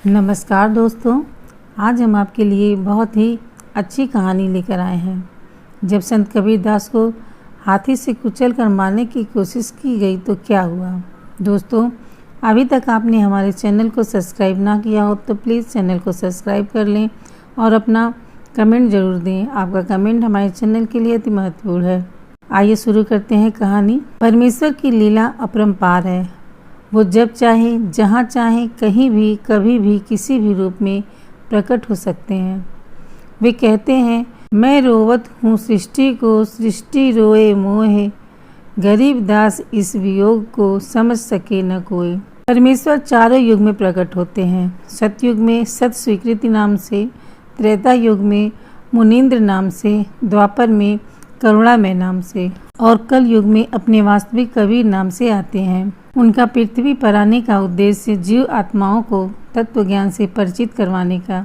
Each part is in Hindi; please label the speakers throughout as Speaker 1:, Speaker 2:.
Speaker 1: नमस्कार दोस्तों, आज हम आपके लिए बहुत ही अच्छी कहानी लेकर आए हैं। जब संत कबीरदास को हाथी से कुचल कर मारने की कोशिश की गई तो क्या हुआ। दोस्तों, अभी तक आपने हमारे चैनल को सब्सक्राइब ना किया हो तो प्लीज़ चैनल को सब्सक्राइब कर लें और अपना कमेंट ज़रूर दें। आपका कमेंट हमारे चैनल के लिए अति महत्वपूर्ण है। आइए शुरू करते हैं कहानी। परमेश्वर की लीला अपरंपार है। वो जब चाहे, जहाँ चाहे, कहीं भी, कभी भी, किसी भी रूप में प्रकट हो सकते हैं। वे कहते हैं, मैं रोवत हूँ सृष्टि को, सृष्टि रोए मोहे, गरीब दास इस वियोग को समझ सके न कोई। परमेश्वर चारों युग में प्रकट होते हैं। सतयुग में सत स्वीकृति नाम से, त्रेता युग में मुनीन्द्र नाम से, द्वापर में करुणामय नाम से और कल युग में अपने वास्तविक कबीर नाम से आते हैं। उनका पृथ्वी पर आने का उद्देश्य जीव आत्माओं को तत्व ज्ञान से परिचित करवाने का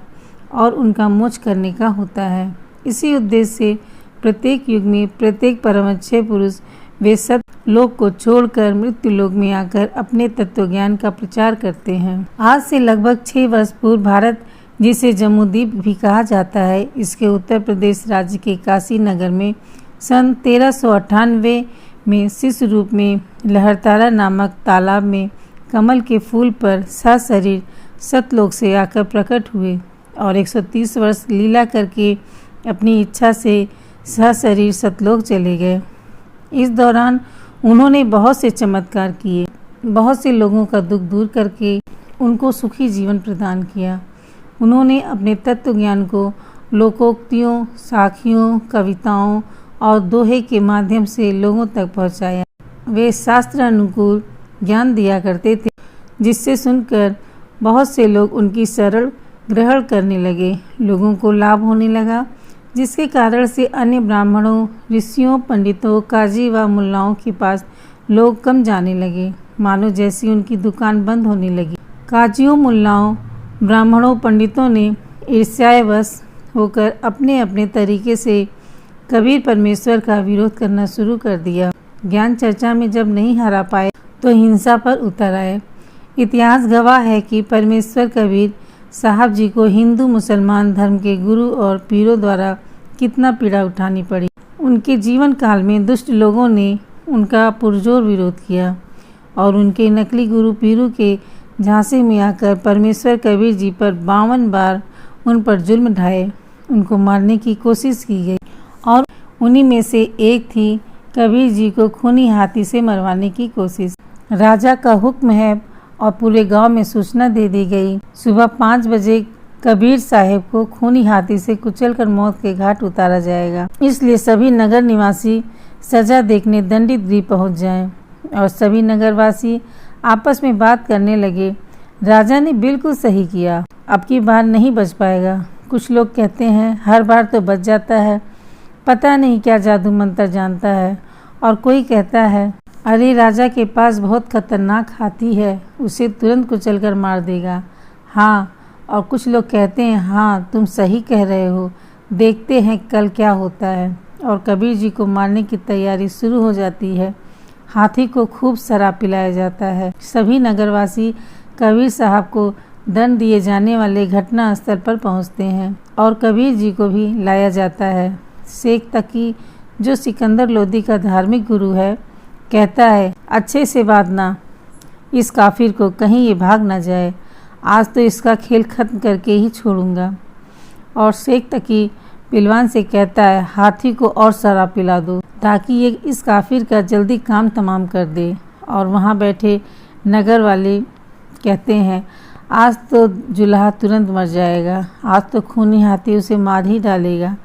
Speaker 1: और उनका मोक्ष करने का होता है। इसी उद्देश्य से प्रत्येक युग में प्रत्येक परमहंस पुरुष वे सत्य लोक को छोड़कर मृत्यु लोक में आकर अपने तत्व ज्ञान का प्रचार करते हैं। आज से लगभग 6 वर्ष पूर्व भारत, जिसे जम्बूद्वीप भी कहा जाता है, इसके उत्तर प्रदेश राज्य के काशी नगर में सन 1398 में शिशु रूप में लहरतारा नामक तालाब में कमल के फूल पर सशरीर सतलोक से आकर प्रकट हुए और 130 वर्ष लीला करके अपनी इच्छा से सशरीर सतलोक चले गए। इस दौरान उन्होंने बहुत से चमत्कार किए, बहुत से लोगों का दुख दूर करके उनको सुखी जीवन प्रदान किया। उन्होंने अपने तत्व ज्ञान को लोकोक्तियों, साखियों, कविताओं और दोहे के माध्यम से लोगों तक पहुंचाया। वे शास्त्र अनुकूल ज्ञान दिया करते थे, जिससे सुनकर बहुत से लोग उनकी शरण ग्रहण करने लगे। लोगों को लाभ होने लगा, जिसके कारण से अन्य ब्राह्मणों, ऋषियों, पंडितों, काजी व मुल्लाओं के पास लोग कम जाने लगे, मानो जैसी उनकी दुकान बंद होने लगी। काजियों, मुल्लाओं, ब्राह्मणों, पंडितों ने ईर्ष्यावश होकर अपने अपने तरीके से कबीर परमेश्वर का विरोध करना शुरू कर दिया। ज्ञान चर्चा में जब नहीं हरा पाए तो हिंसा पर उतर आए। इतिहास गवाह है कि परमेश्वर कबीर साहब जी को हिंदू मुसलमान धर्म के गुरु और पीरों द्वारा कितना पीड़ा उठानी पड़ी। उनके जीवन काल में दुष्ट लोगों ने उनका पुरजोर विरोध किया और उनके नकली गुरु पीरों के झांसे में आकर परमेश्वर कबीर जी पर 52 बार उन पर जुल्म ढाए। उनको मारने की कोशिश की गई और उन्हीं में से एक थी कबीर जी को खूनी हाथी से मरवाने की कोशिश। राजा का हुक्म है और पूरे गांव में सूचना दे दी गई। सुबह 5 बजे कबीर साहब को खूनी हाथी से कुचलकर मौत के घाट उतारा जाएगा। इसलिए सभी नगर निवासी सजा देखने दंडित गृह पहुंच जाएं। और सभी नगरवासी आपस में बात करने लगे। राजा ने बिल्कुल सही किया, अब की बार नहीं बच पाएगा। कुछ लोग कहते हैं हर बार तो बच जाता है, पता नहीं क्या जादू मंत्र जानता है। और कोई कहता है अरे राजा के पास बहुत खतरनाक हाथी है, उसे तुरंत कुचलकर मार देगा। हाँ, और कुछ लोग कहते हैं हाँ तुम सही कह रहे हो, देखते हैं कल क्या होता है। और कबीर जी को मारने की तैयारी शुरू हो जाती है। हाथी को खूब शराब पिलाया जाता है। सभी नगरवासी कबीर साहब को दंड दिए जाने वाले घटना स्थल पर पहुंचते हैं और कबीर जी को भी लाया जाता है। शेख तकी, जो सिकंदर लोदी का धार्मिक गुरु है, कहता है अच्छे से बांधना इस काफिर को, कहीं ये भाग ना जाए। आज तो इसका खेल खत्म करके ही छोड़ूंगा। और शेख तकी पिलवान से कहता है हाथी को और शराब पिला दो ताकि ये इस काफिर का जल्दी काम तमाम कर दे। और वहाँ बैठे नगर वाले कहते हैं आज तो जुल्हा तुरंत मर जाएगा, आज तो खूनी हाथी उसे मार ही डालेगा,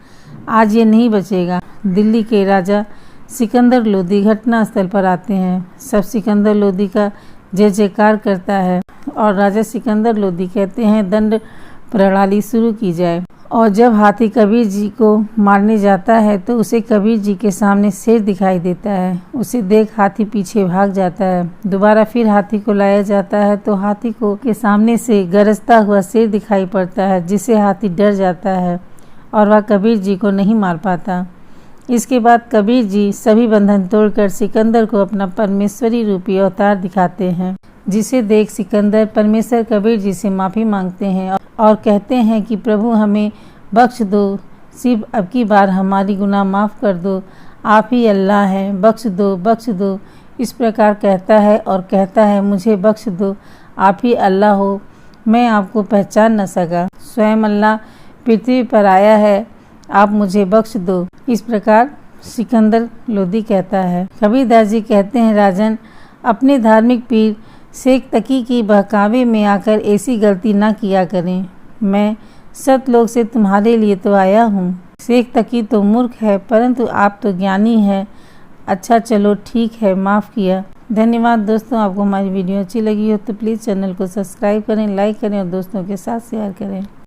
Speaker 1: आज ये नहीं बचेगा। दिल्ली के राजा सिकंदर लोदी घटना स्थल पर आते हैं। सब सिकंदर लोदी का जय जयकार करता है और राजा सिकंदर लोदी कहते हैं दंड प्रणाली शुरू की जाए। और जब हाथी कबीर जी को मारने जाता है तो उसे कबीर जी के सामने शेर दिखाई देता है। उसे देख हाथी पीछे भाग जाता है। दोबारा फिर हाथी को लाया जाता है तो हाथी को के सामने से गरजता हुआ शेर दिखाई पड़ता है, जिससे हाथी डर जाता है और वह कबीर जी को नहीं मार पाता। इसके बाद कबीर जी सभी बंधन तोड़कर सिकंदर को अपना परमेश्वरी रूपी अवतार दिखाते हैं। जिसे देख सिकंदर परमेश्वर कबीर जी से माफ़ी मांगते हैं और कहते हैं कि प्रभु हमें बख्श दो, सिर्फ अब की बार हमारी गुनाह माफ़ कर दो, आप ही अल्लाह हैं, बख्श दो बख्श दो। इस प्रकार कहता है और कहता है मुझे बख्श दो, आप ही अल्लाह हो, मैं आपको पहचान न सका, स्वयं अल्लाह पृथ्वी पर आया है, आप मुझे बख्श दो। इस प्रकार सिकंदर लोदी कहता है। कबीरदास जी कहते हैं राजन, अपने धार्मिक पीर शेख तकी की बहकावे में आकर ऐसी गलती ना किया करें। मैं सतलोक से तुम्हारे लिए तो आया हूँ। शेख तकी तो मूर्ख है, परंतु आप तो ज्ञानी है। अच्छा चलो ठीक है, माफ़ किया। धन्यवाद दोस्तों। आपको हमारी वीडियो अच्छी लगी हो तो प्लीज़ चैनल को सब्सक्राइब करें, लाइक करें और दोस्तों के साथ शेयर करें।